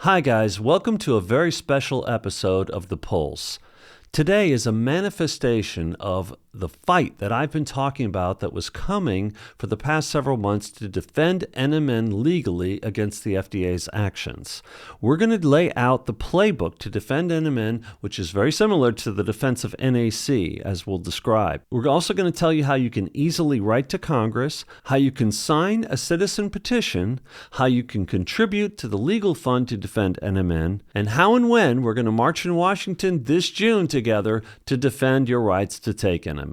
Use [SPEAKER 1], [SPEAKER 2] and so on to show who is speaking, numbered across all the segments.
[SPEAKER 1] Hi, guys. Welcome to a very special episode of The Pulse. Today is a manifestation of the fight that I've been talking about that was coming for the past several months to defend NMN legally against the FDA's actions. We're going to lay out the playbook to defend NMN, which is very similar to the defense of NAC, as we'll describe. We're also going to tell you how you can easily write to Congress, how you can sign a citizen petition, how you can contribute to the legal fund to defend NMN, and how and when we're going to march in Washington this June together to defend your rights to take NMN.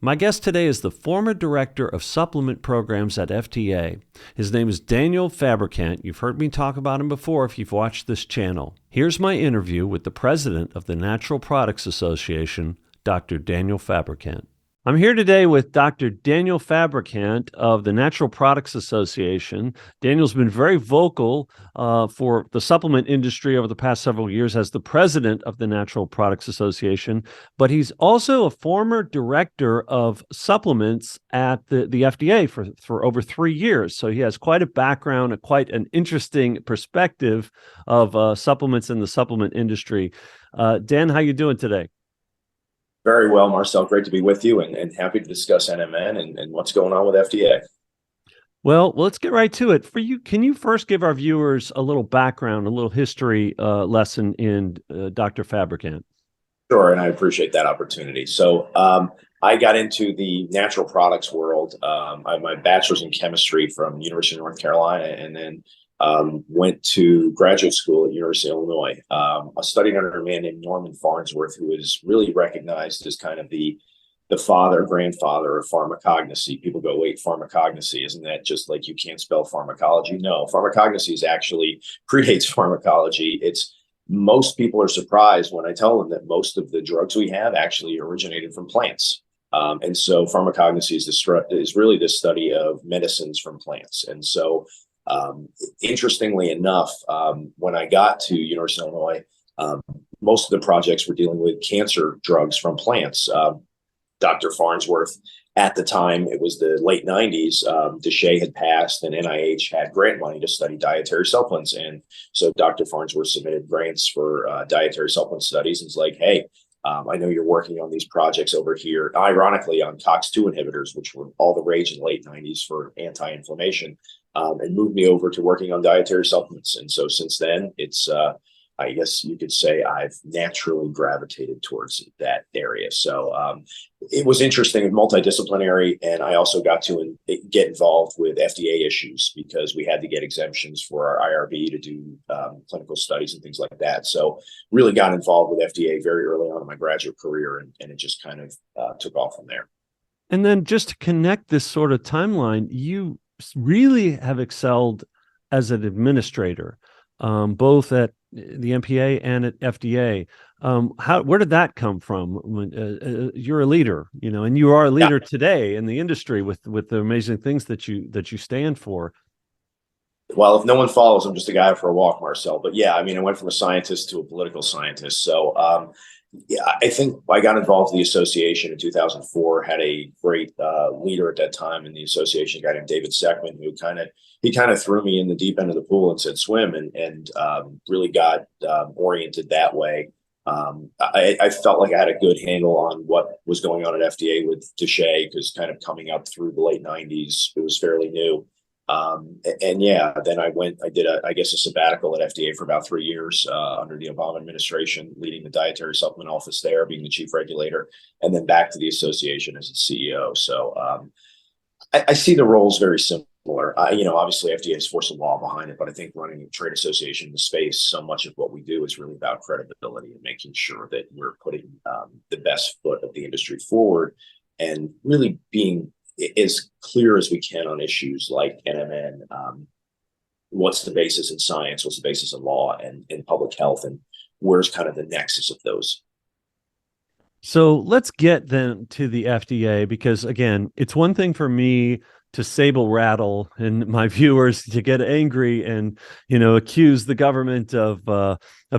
[SPEAKER 1] My guest today is the former director of supplement programs at FDA. His name is Daniel Fabricant. You've heard me talk about him before if you've watched this channel. Here's my interview with the president of the Natural Products Association, Dr. Daniel Fabricant. I'm here today with Dr. Daniel Fabricant of the Natural Products Association. Daniel's been very vocal for the supplement industry over the past several years as the president of the Natural Products Association, but he's also a former director of supplements at the FDA for over 3 years. So he has quite a background, quite an interesting perspective of supplements in the supplement industry. Dan, how you doing today?
[SPEAKER 2] Very well, Marcel. Great to be with you and happy to discuss NMN and what's going on with FDA.
[SPEAKER 1] Well, let's get right to it. For you, can you first give our viewers a little background, a little history lesson in Dr. Fabricant?
[SPEAKER 2] Sure, and I appreciate that opportunity. So I got into the natural products world. I have my bachelor's in chemistry from University of North Carolina, and then went to graduate school at University of Illinois. I studied under a man named Norman Farnsworth, who is really recognized as kind of the grandfather of pharmacognosy. People go, wait, pharmacognosy, isn't that just like you can't spell pharmacology? No, pharmacognosy is actually predates pharmacology. Most people are surprised when I tell them that most of the drugs we have actually originated from plants. And so pharmacognosy is really the study of medicines from plants. And so interestingly enough, when I got to University of Illinois, most of the projects were dealing with cancer drugs from plants. Dr. Farnsworth, at the time, it was the late 90s, DeShay had passed and NIH had grant money to study dietary supplements. And so Dr. Farnsworth submitted grants for dietary supplement studies and was like, hey, I know you're working on these projects over here, ironically on COX-2 inhibitors, which were all the rage in the late 90s for anti-inflammation. And moved me over to working on dietary supplements. And so since then, I guess you could say I've naturally gravitated towards that area. So it was interesting, multidisciplinary, and I also got to get involved with FDA issues because we had to get exemptions for our IRB to do clinical studies and things like that. So really got involved with FDA very early on in my graduate career, and it just kind of took off from there.
[SPEAKER 1] And then just to connect this sort of timeline, you really have excelled as an administrator, both at the MPA and at FDA. Where did that come from? You're a leader, and you are a leader today in the industry with the amazing things that you stand for.
[SPEAKER 2] Well, if no one follows, I'm just a guy for a walk, Marcel. But yeah, I mean, I went from a scientist to a political scientist. So yeah, I think I got involved in the association in 2004, had a great leader at that time in the association, a guy named David Seckman, who kind of threw me in the deep end of the pool and said, swim, and really got oriented that way. I felt like I had a good handle on what was going on at FDA with DeShay, because kind of coming up through the late 90s, it was fairly new. And yeah, then I did a sabbatical at FDA for about 3 years under the Obama administration, leading the dietary supplement office there, being the chief regulator, and then back to the association as its CEO. So I see the roles very similar. Obviously FDA has force of law behind it, but I think running a trade association in the space, so much of what we do is really about credibility and making sure that we're putting the best foot of the industry forward and really being as clear as we can on issues like NMN. What's the basis in science? What's the basis in law and in public health? And where's kind of the nexus of those?
[SPEAKER 1] So let's get then to the FDA, because again, it's one thing for me to sable rattle and my viewers to get angry and accuse the government of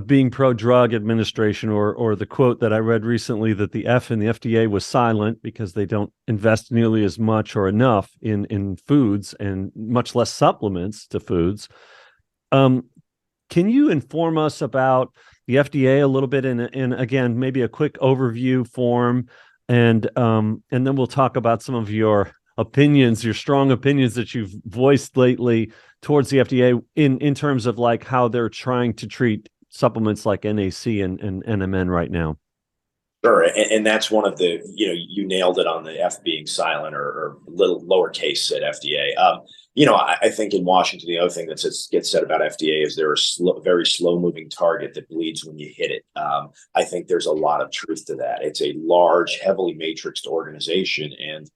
[SPEAKER 1] being pro-drug administration, or the quote that I read recently that the F in the FDA was silent because they don't invest nearly as much or enough in foods and much less supplements to foods. Can you inform us about the FDA a little bit in again, maybe a quick overview form, and then we'll talk about some of your opinions, your strong opinions that you've voiced lately towards the FDA in terms of like how they're trying to treat supplements like NAC and NMN right now.
[SPEAKER 2] Sure, and that's one of the, you nailed it on the F being silent, or little lowercase at FDA. I think in Washington, the other thing that gets said about FDA is they're a very slow moving target that bleeds when you hit it. I think there's a lot of truth to that. It's a large, heavily matrixed organization, and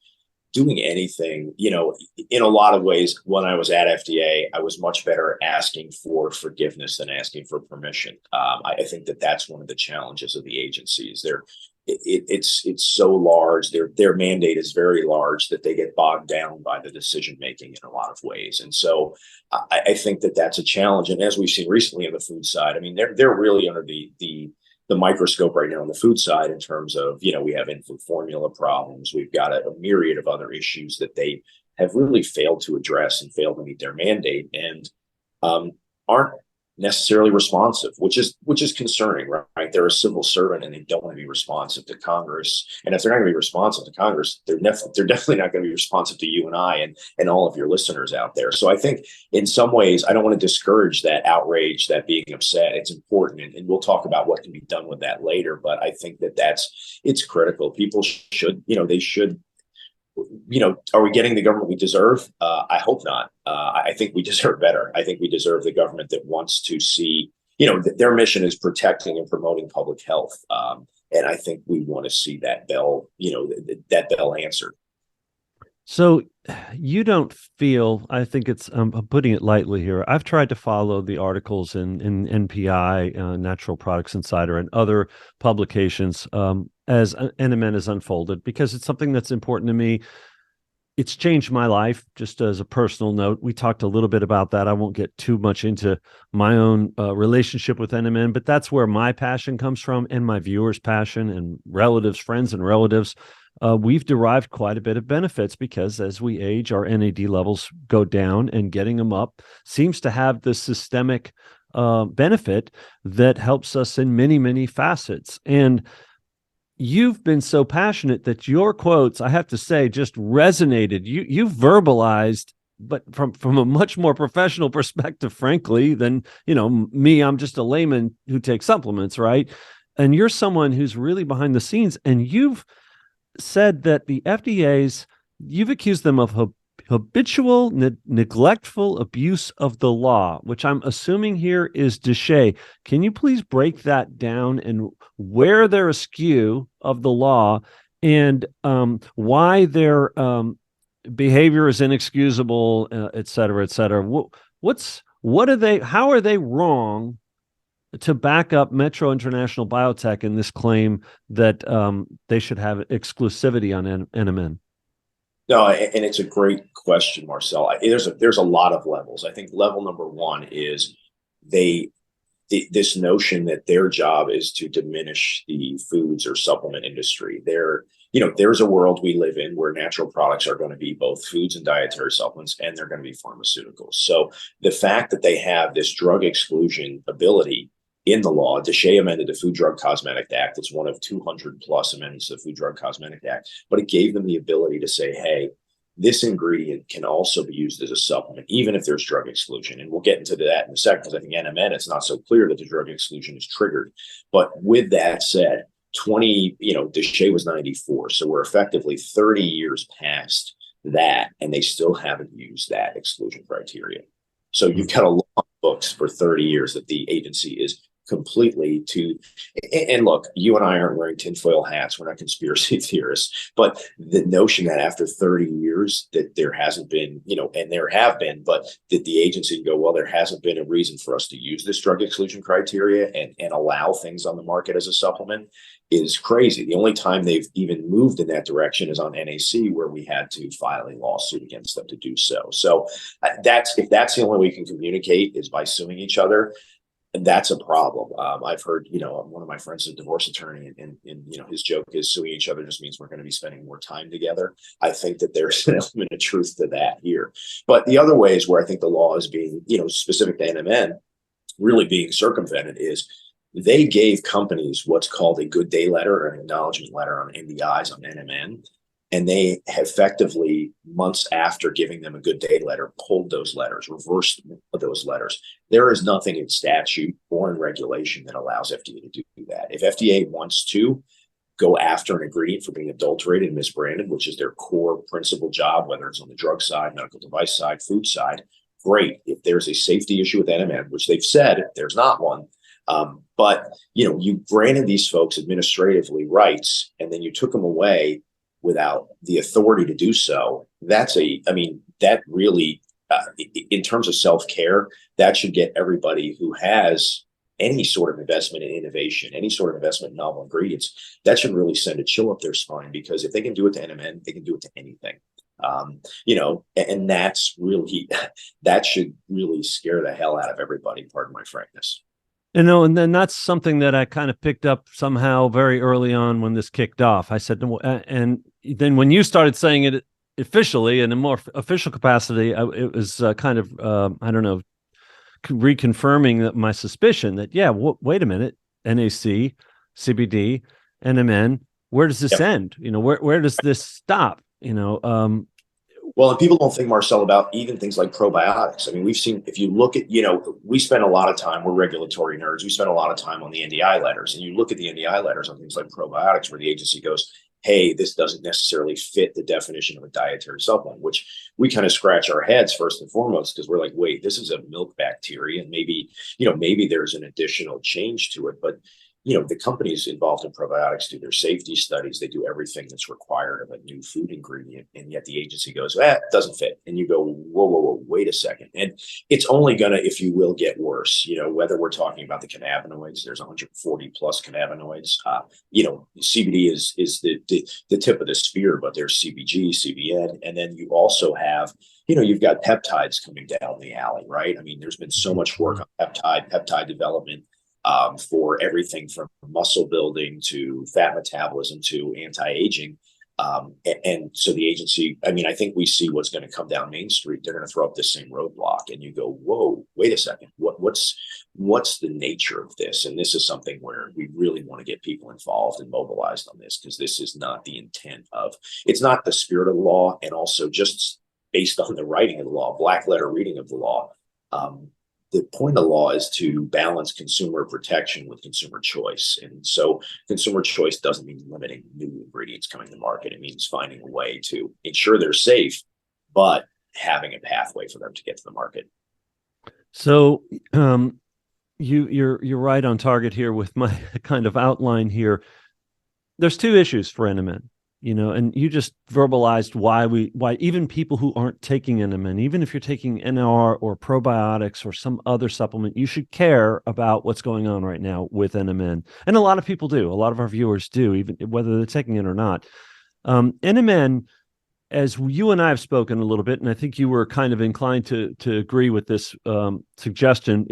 [SPEAKER 2] doing anything, in a lot of ways, when I was at FDA, I was much better asking for forgiveness than asking for permission. I think that that's one of the challenges of the agencies. It's so large. Their mandate is very large that they get bogged down by the decision making in a lot of ways. And so I think that that's a challenge. And as we've seen recently on the food side, I mean, they're really under the microscope right now on the food side in terms of, we have infant formula problems. We've got a myriad of other issues that they have really failed to address and failed to meet their mandate, and aren't necessarily responsive, which is concerning, right? They're a civil servant and they don't want to be responsive to Congress. And if they're not going to be responsive to Congress, they're definitely not going to be responsive to you and I and all of your listeners out there. So I think in some ways, I don't want to discourage that outrage, that being upset. It's important, and we'll talk about what can be done with that later. But I think that it's critical. People should, they should. Are we getting the government we deserve? I hope not. I think we deserve better. I think we deserve the government that wants to see, their mission is protecting and promoting public health. And I think we want to see that bell, that bell answered.
[SPEAKER 1] So you don't feel, I think I'm putting it lightly here. I've tried to follow the articles in NPI, Natural Products Insider, and other publications as NMN is unfolded, because it's something that's important to me. It's changed my life, just as a personal note. We talked a little bit about that. I won't get too much into my own relationship with NMN, but that's where my passion comes from, and my viewers' passion, and relatives, friends and relatives. We've derived quite a bit of benefits because as we age, our NAD levels go down, and getting them up seems to have the systemic benefit that helps us in many, many facets. And you've been so passionate that your quotes, I have to say, just resonated. You've verbalized, but from a much more professional perspective, frankly, than, me. I'm just a layman who takes supplements, right? And you're someone who's really behind the scenes, and you've said that you've accused them of habitual, neglectful abuse of the law, which I'm assuming here is DSHEA. Can you please break that down, and where they're askew of the law, and why their behavior is inexcusable, et cetera, et cetera? How are they wrong to back up Metro International Biotech in this claim that they should have exclusivity on NMN?
[SPEAKER 2] No, and it's a great question, Marcel. There's a lot of levels. I think level number one is this notion that their job is to diminish the foods or supplement industry. There's a world we live in where natural products are going to be both foods and dietary supplements, and they're going to be pharmaceuticals. So the fact that they have this drug exclusion ability in the law, DSHEA amended the Food, Drug, Cosmetic Act. It's one of 200 plus amendments to the Food, Drug, Cosmetic Act, but it gave them the ability to say, hey, this ingredient can also be used as a supplement, even if there's drug exclusion. And we'll get into that in a second, because I think NMN, it's not so clear that the drug exclusion is triggered. But with that said, DSHEA was 94. So we're effectively 30 years past that, and they still haven't used that exclusion criteria. So you've got a long books for 30 years that the agency is completely and look, you and I aren't wearing tinfoil hats. We're not conspiracy theorists, but the notion that after 30 years that there hasn't been, and there have been, but that the agency can go, well, there hasn't been a reason for us to use this drug exclusion criteria and allow things on the market as a supplement is crazy. The only time they've even moved in that direction is on NAC, where we had to file a lawsuit against them to do so. So if that's the only way we can communicate is by suing each other, and that's a problem. I've heard, one of my friends is a divorce attorney, and his joke is suing each other just means we're going to be spending more time together. I think that there's an element of truth to that here. But the other ways where I think the law is being, specific to NMN, really being circumvented is they gave companies what's called a good day letter or an acknowledgement letter on NDIs on NMN. And they effectively, months after giving them a good day letter, pulled those letters, reversed those letters. There is nothing in statute or in regulation that allows FDA to do that. If FDA wants to go after an ingredient for being adulterated and misbranded, which is their core principal job, whether it's on the drug side, medical device side, food side, great. If there's a safety issue with NMN, which they've said there's not one, but you granted these folks administratively rights, and then you took them away without the authority to do so. That really, in terms of self-care, that should get everybody who has any sort of investment in innovation, any sort of investment in novel ingredients, that should really send a chill up their spine, because if they can do it to NMN, they can do it to anything. And that's really, that should really scare the hell out of everybody, pardon my frankness.
[SPEAKER 1] And then that's something that I kind of picked up somehow very early on when this kicked off. I said, and then when you started saying it officially in a more official capacity, it was kind of, I don't know, reconfirming my suspicion that, wait a minute, NAC, CBD, NMN, where does this end? Where does this stop?
[SPEAKER 2] Well, and people don't think, Marcel, about even things like probiotics. I mean, we've seen, if you look at, we spend a lot of time, we're regulatory nerds, we spend a lot of time on the NDI letters, and you look at the NDI letters on things like probiotics, where the agency goes, hey, this doesn't necessarily fit the definition of a dietary supplement, which we kind of scratch our heads first and foremost, because we're like, wait, this is a milk bacteria, and maybe there's an additional change to it. But the companies involved in probiotics do their safety studies. They do everything that's required of a new food ingredient. And yet the agency goes, it doesn't fit. And you go, whoa, wait a second. And it's only going to, if you will, get worse. Whether we're talking about the cannabinoids, there's 140 plus cannabinoids. CBD is the tip of the spear, but there's CBG, CBN. And then you also have, you've got peptides coming down the alley, right? I mean, there's been so much work on peptide development, for everything from muscle building to fat metabolism to anti-aging. And so the agency, I think we see what's going to come down Main Street. They're going to throw up the same roadblock, and you go, whoa, wait a second. What's the nature of this? And this is something where we really want to get people involved and mobilized on this, because this is not the intent of, it's not the spirit of the law. And also just based on the writing of the law, black letter reading of the law, the point of the law is to balance consumer protection with consumer choice. And so consumer choice doesn't mean limiting new ingredients coming to market. It means finding a way to ensure they're safe, but having a pathway for them to get to the market.
[SPEAKER 1] So you're right on target here with my kind of outline here. There's two issues for NMN. and you just verbalized why even people who aren't taking NMN, even if you're taking NR or probiotics or some other supplement, you should care about what's going on right now with NMN. And a lot of people do. A lot of our viewers do, even whether they're taking it or not. NMN, as you and I have spoken a little bit, and I think you were kind of inclined to agree with this suggestion,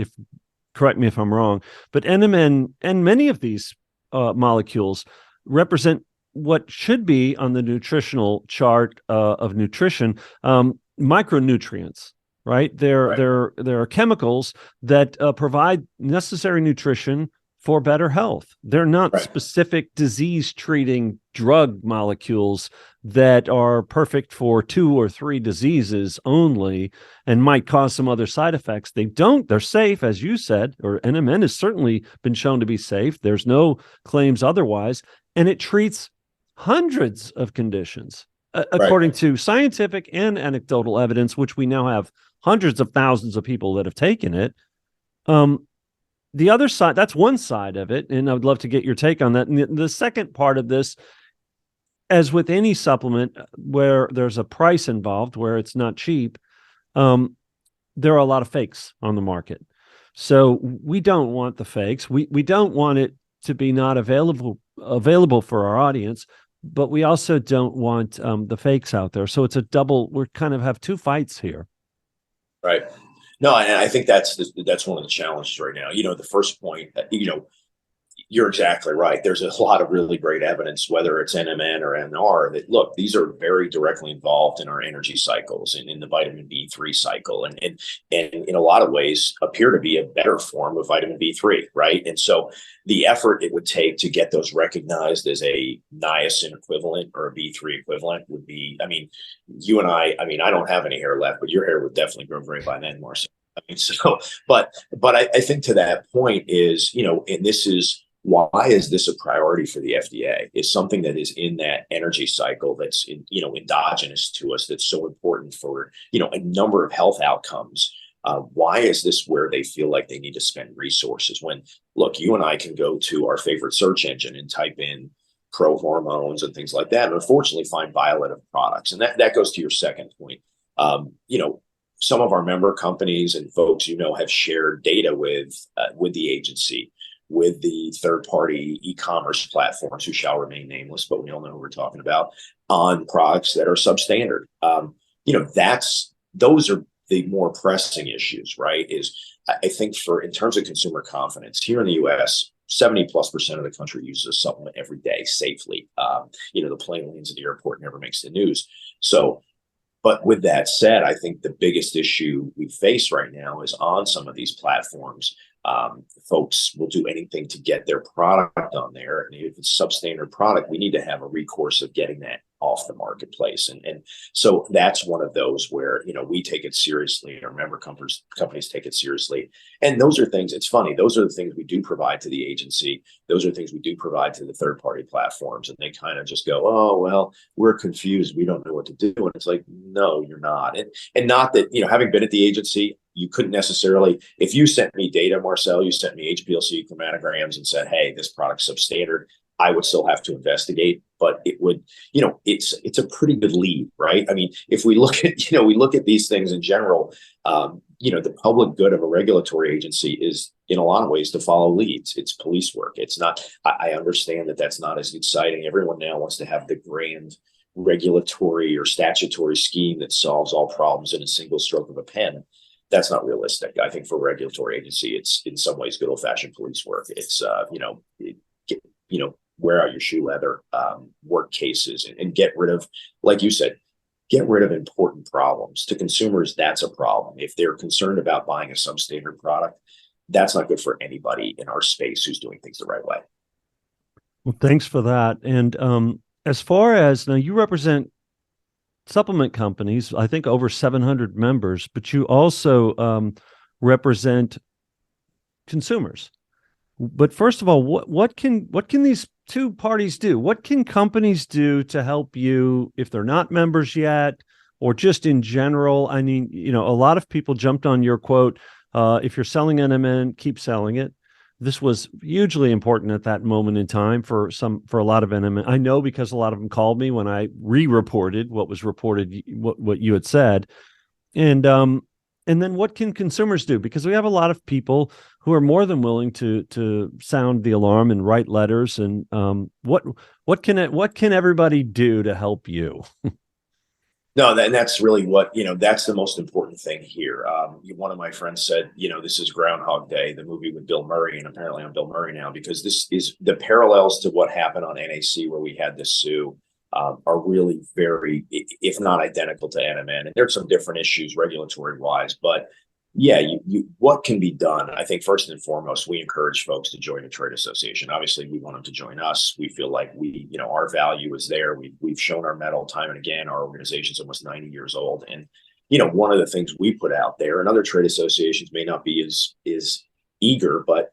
[SPEAKER 1] correct me if I'm wrong, but NMN and many of these molecules represent what should be on the nutritional chart of nutrition, micronutrients, right? There are chemicals that provide necessary nutrition for better health. They're not specific disease-treating drug molecules that are perfect for 2 or 3 diseases only and might cause some other side effects. They're safe, as you said, or NMN has certainly been shown to be safe. There's no claims otherwise, and it treats hundreds of conditions, according to scientific and anecdotal evidence, which we now have hundreds of thousands of people that have taken it. The other side, that's one side of it, and I would love to get your take on that. And the second part of this, as with any supplement where there's a price involved, where it's not cheap, there are a lot of fakes on the market. So we don't want the fakes. We don't want it to be not available for our audience, but we also don't want the fakes out there. So it's a double. We kind of have two fights here.
[SPEAKER 2] Right. No, and I think that's one of the challenges right now. The first point, You're exactly right. There's a lot of really great evidence, whether it's NMN or NR, that look, these are very directly involved in our energy cycles and in the vitamin B3 cycle, and in a lot of ways appear to be a better form of vitamin B3, right? And so the effort it would take to get those recognized as a niacin equivalent or a B3 equivalent would be, I mean, you and I mean, I don't have any hair left, but your hair would definitely grow gray by then, Marcia. I mean, so, but I think to that point is, and this is why is this a priority for the FDA? Is something that is in that energy cycle that's endogenous to us, that's so important for a number of health outcomes. Why is this where they feel like they need to spend resources? When look, you and I can go to our favorite search engine and type in pro hormones and things like that, and unfortunately find violative products. And that goes to your second point. Some of our member companies and folks have shared data with the agency, with the third-party e-commerce platforms who shall remain nameless, but we all know who we're talking about, on products that are substandard. Those are the more pressing issues, right? I think in terms of consumer confidence here in the U.S., 70+% of the country uses a supplement every day safely. The plane lands at the airport, never makes the news. So, but with that said, I think the biggest issue we face right now is on some of these platforms. Folks will do anything to get their product on there. And if it's substandard product, we need to have a recourse of getting that off the marketplace. And so that's one of those where, we take it seriously, our member companies take it seriously. And those are things, it's funny, those are the things we do provide to the agency. Those are things we do provide to the third-party platforms. And they kind of just go, oh, well, we're confused. We don't know what to do. And it's like, no, you're not. And not that, having been at the agency, you couldn't necessarily, if you sent me data, Marcel, you sent me HPLC chromatograms and said, hey, this product's substandard, I would still have to investigate, but it would, it's a pretty good lead, right? I mean, if we look at, we look at these things in general, the public good of a regulatory agency is in a lot of ways to follow leads. It's police work. It's not, I understand that that's not as exciting. Everyone now wants to have the grand regulatory or statutory scheme that solves all problems in a single stroke of a pen. That's not realistic. I think for a regulatory agency, it's in some ways good old-fashioned police work. It's wear out your shoe leather, work cases, and get rid of, like you said, get rid of important problems. To consumers, that's a problem. If they're concerned about buying a substandard product, that's not good for anybody in our space who's doing things the right way.
[SPEAKER 1] Well, thanks for that. And as far as now, you represent supplement companies, I think over 700 members, but you also represent consumers. But first of all, what can these two parties do? What can companies do to help you if they're not members yet, or just in general? I mean, a lot of people jumped on your quote, if you're selling NMN, keep selling it. This was hugely important at that moment in time for a lot of NMN. I know because a lot of them called me when I re-reported what was reported, what you had said. And then what can consumers do? Because we have a lot of people who are more than willing to sound the alarm and write letters. And what can everybody do to help you?
[SPEAKER 2] No, and that's really what, that's the most important thing here. One of my friends said, this is Groundhog Day, the movie with Bill Murray, and apparently I'm Bill Murray now, because this is the parallels to what happened on NAC where we had this sue are really very, if not identical to NMN. And there's some different issues regulatory wise, but yeah, what can be done? I think first and foremost, we encourage folks to join a trade association. Obviously, we want them to join us. We feel like our value is there. We've shown our mettle time and again. Our organization's almost 90 years old, and one of the things we put out there, and other trade associations may not be as eager, but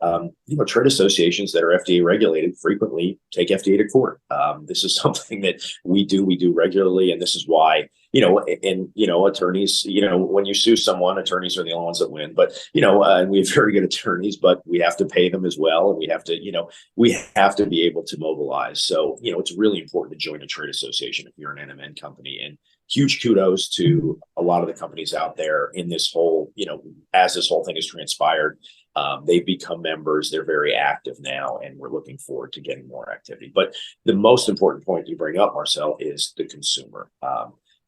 [SPEAKER 2] trade associations that are FDA regulated frequently take FDA to court. This is something that we do regularly, and this is why attorneys, when you sue someone, attorneys are the only ones that win. But and we have very good attorneys, but we have to pay them as well, and we have to be able to mobilize. So it's really important to join a trade association if you're an NMN company. And huge kudos to a lot of the companies out there in this whole, as this whole thing has transpired. They've become members. They're very active now, and we're looking forward to getting more activity. But the most important point you bring up, Marcel, is the consumer.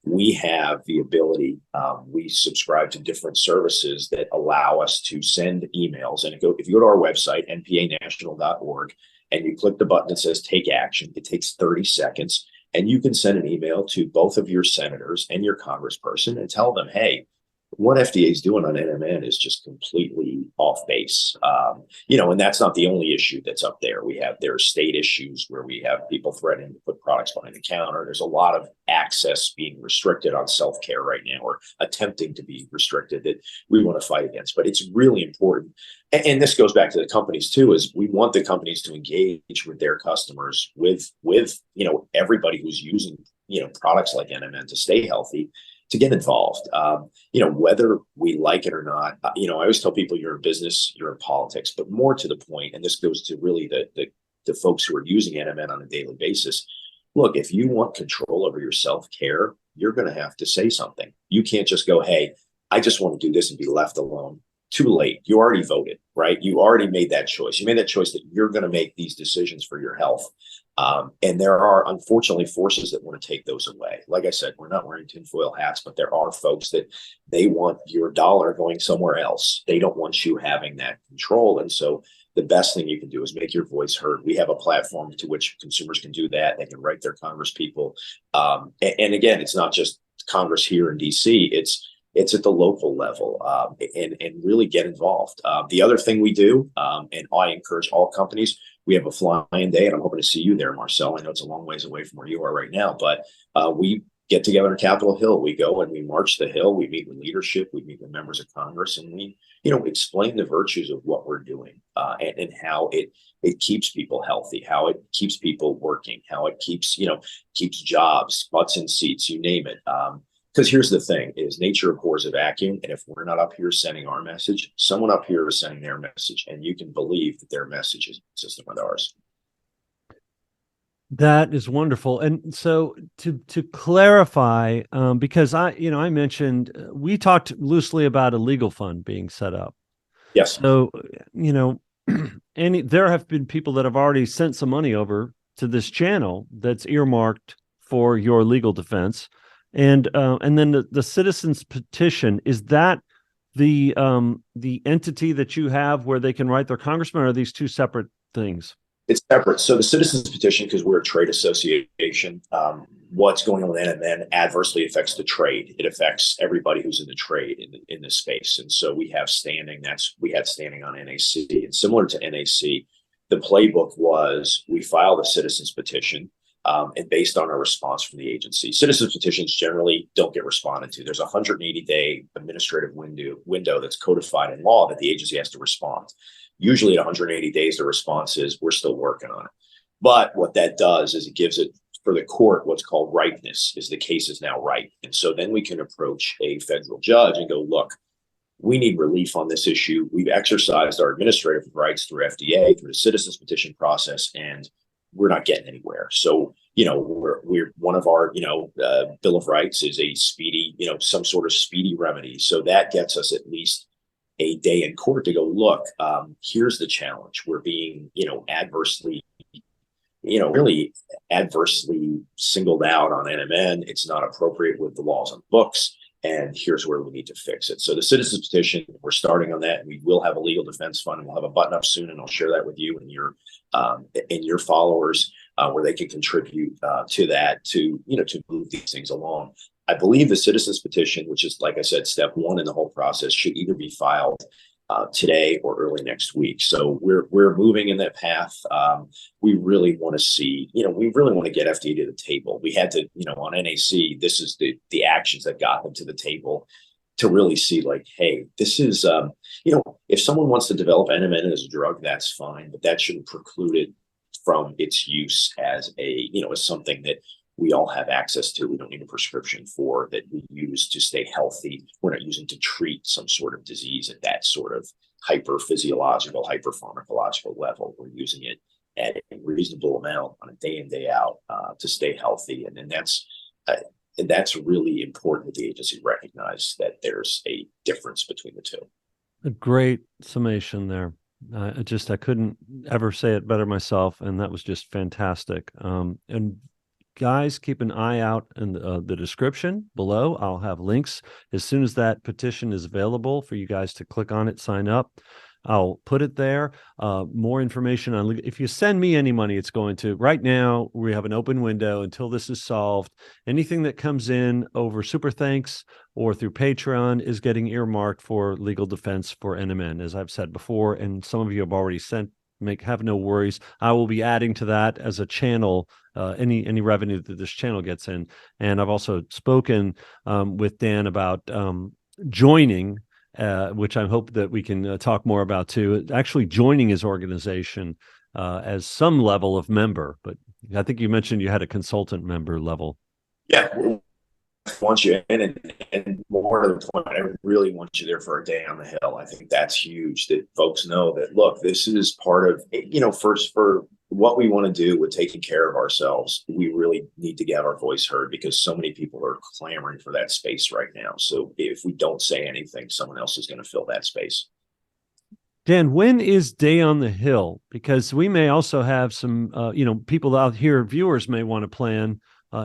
[SPEAKER 2] We have the ability, we subscribe to different services that allow us to send emails. And if you go to our website, npanational.org, and you click the button that says take action. It takes 30 seconds, and you can send an email to both of your senators and your congressperson and tell them, hey, what FDA is doing on NMN is just completely off base. And that's not the only issue that's up there. There are state issues where we have people threatening to put products behind the counter. There's a lot of access being restricted on self-care right now, or attempting to be restricted, that we want to fight against. But it's really important. And this goes back to the companies too, is we want the companies to engage with their customers, with everybody who's using products like NMN to stay healthy, to get involved. Whether we like it or not. I always tell people, you're in business, you're in politics, but more to the point, and this goes to really the folks who are using NMN on a daily basis. Look, if you want control over your self-care, you're going to have to say something. You can't just go, hey, I just want to do this and be left alone. Too late. You already voted, right? You already made that choice. You made that choice that you're going to make these decisions for your health. And there are, unfortunately, forces that want to take those away. Like I said, we're not wearing tinfoil hats, but there are folks that they want your dollar going somewhere else. They don't want you having that control. And so the best thing you can do is make your voice heard. We have a platform to which consumers can do that. They can write their Congress people. And again, it's not just Congress here in DC. It's at the local level, and really get involved. The other thing we do, and I encourage all companies, we have a fly-in day, and I'm hoping to see you there, Marcel. I know it's a long ways away from where you are right now, but we get together on Capitol Hill. We go and we march the Hill. We meet with leadership. We meet with members of Congress, and we, explain the virtues of what we're doing, and how it keeps people healthy, how it keeps people working, how it keeps jobs, butts in seats, you name it. Because here's the thing, is nature abhors a vacuum. And if we're not up here sending our message, someone up here is sending their message. And you can believe that their message is consistent with ours.
[SPEAKER 1] That is wonderful. And so to clarify, because I mentioned, we talked loosely about a legal fund being set up.
[SPEAKER 2] Yes.
[SPEAKER 1] So, there have been people that have already sent some money over to this channel that's earmarked for your legal defense. And then the citizens petition, is that the entity that you have where they can write their congressman, or are these two separate things?
[SPEAKER 2] It's separate. So the citizens petition, because we're a trade association, what's going on with NMN adversely affects the trade. It affects everybody who's in the trade in this space. And so we have standing. We had standing on NAC. And similar to NAC, the playbook was we filed a citizens petition. And based on a response from the agency, citizens petitions generally don't get responded to. There's a 180-day administrative window that's codified in law that the agency has to respond. Usually at 180 days, the response is, we're still working on it. But what that does is it gives it, for the court, what's called ripeness, is the case is now ripe. And so then we can approach a federal judge and go, look, we need relief on this issue. We've exercised our administrative rights through FDA, through the citizens petition process, and we're not getting anywhere. So, we're one of our, Bill of Rights is a speedy, some sort of speedy remedy. So that gets us at least a day in court to go, look, here's the challenge. We're being, adversely, really adversely singled out on NMN. It's not appropriate with the laws on the books. And here's where we need to fix it. So the citizens petition, we're starting on that. And we will have a legal defense fund, and we'll have a button up soon, and I'll share that with you and your followers, where they can contribute to that, to move these things along. I believe the citizens petition, which is, like I said, step one in the whole process, should either be filed today or early next week. So we're moving in that path. We really want to see, we really want to get FDA to the table. We had to, on NAC, this is the actions that got them to the table, to really see, like, hey, this is, if someone wants to develop NMN as a drug, that's fine, but that shouldn't preclude it from its use as as something that we all have access to. We don't need a prescription for, that we use to stay healthy. We're not using to treat some sort of disease at that sort of hyper-physiological, hyper-pharmacological level. We're using it at a reasonable amount on a day in, day out, to stay healthy. And then that's really important that the agency recognize that there's a difference between the two.
[SPEAKER 1] A great summation there. I couldn't ever say it better myself, and that was just fantastic. And guys, keep an eye out in the description below. I'll have links as soon as that petition is available for you guys to click on it, sign up. I'll put it there. More information on, if you send me any money, it's going to, right now, we have an open window until this is solved. Anything that comes in over Super Thanks or through Patreon is getting earmarked for legal defense for NMN, as I've said before, and some of you have already sent. Have no worries. I will be adding to that as a channel, any revenue that this channel gets in. And I've also spoken with Dan about joining, which I hope that we can talk more about too. Actually, joining his organization as some level of member, but I think you mentioned you had a consultant member level.
[SPEAKER 2] Yeah, want you in, and more to the point, I really want you there for a day on the hill. I think that's huge, that folks know that, look, this is part of, first, for what we want to do with taking care of ourselves, we really need to get our voice heard, because so many people are clamoring for that space right now. So if we don't say anything, someone else is going to fill that space.
[SPEAKER 1] Dan, when is Day on the Hill? Because we may also have some, people out here, viewers may want to plan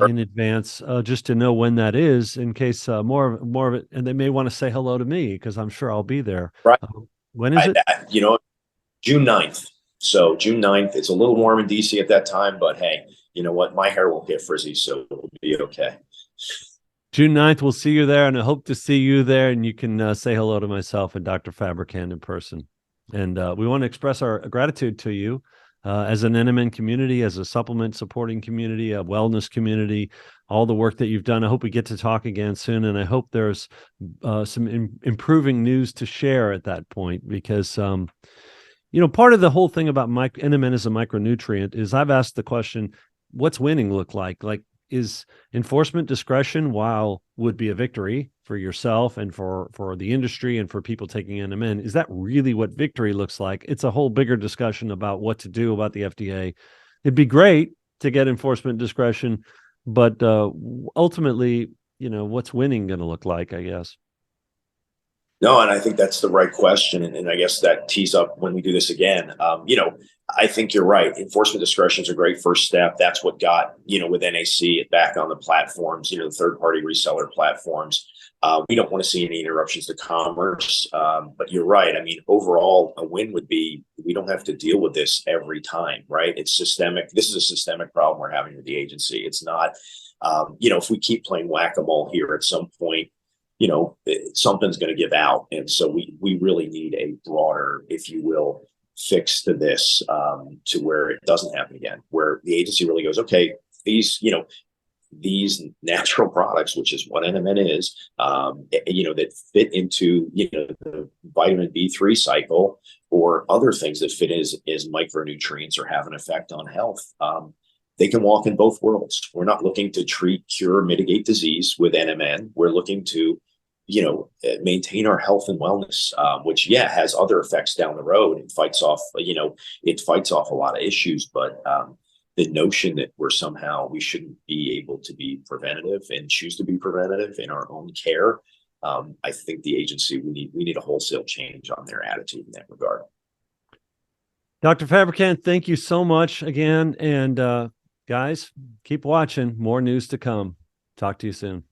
[SPEAKER 1] in advance, just to know when that is, in case more of it, and they may want to say hello to me, because I'm sure I'll be there.
[SPEAKER 2] Right.
[SPEAKER 1] When is it?
[SPEAKER 2] June 9th. So June 9th, it's a little warm in DC at that time, but hey, you know what? My hair won't get frizzy, so it'll be okay.
[SPEAKER 1] June 9th, we'll see you there, and I hope to see you there, and you can say hello to myself and Dr. Fabricant in person. And we want to express our gratitude to you as an NMN community, as a supplement supporting community, a wellness community, all the work that you've done. I hope we get to talk again soon, and I hope there's some improving news to share at that point, because part of the whole thing about NMN as a micronutrient is, I've asked the question, what's winning look like? Like, is enforcement discretion, while would be a victory for yourself and for the industry and for people taking NMN, is that really what victory looks like? It's a whole bigger discussion about what to do about the FDA. It'd be great to get enforcement discretion, but ultimately, what's winning going to look like, I guess?
[SPEAKER 2] No, and I think that's the right question. And I guess that tees up when we do this again. I think you're right. Enforcement discretion is a great first step. That's what got, with NAC back on the platforms, the third-party reseller platforms. We don't want to see any interruptions to commerce. But you're right. I mean, overall, a win would be, we don't have to deal with this every time, right? It's systemic. This is a systemic problem we're having with the agency. It's not, if we keep playing whack-a-mole here, at some point, something's going to give out. And so we really need a broader, if you will, fix to this, to where it doesn't happen again, where the agency really goes, okay, these natural products, which is what NMN is, that fit into, the vitamin B3 cycle, or other things that fit as micronutrients or have an effect on health. They can walk in both worlds. We're not looking to treat, cure, mitigate disease with NMN. We're looking to, maintain our health and wellness, which, has other effects down the road. It fights off a lot of issues, but the notion that we shouldn't be able to be preventative and choose to be preventative in our own care. I think the agency, we need a wholesale change on their attitude in that regard.
[SPEAKER 1] Dr. Fabricant, thank you so much again. And guys, keep watching. More news to come. Talk to you soon.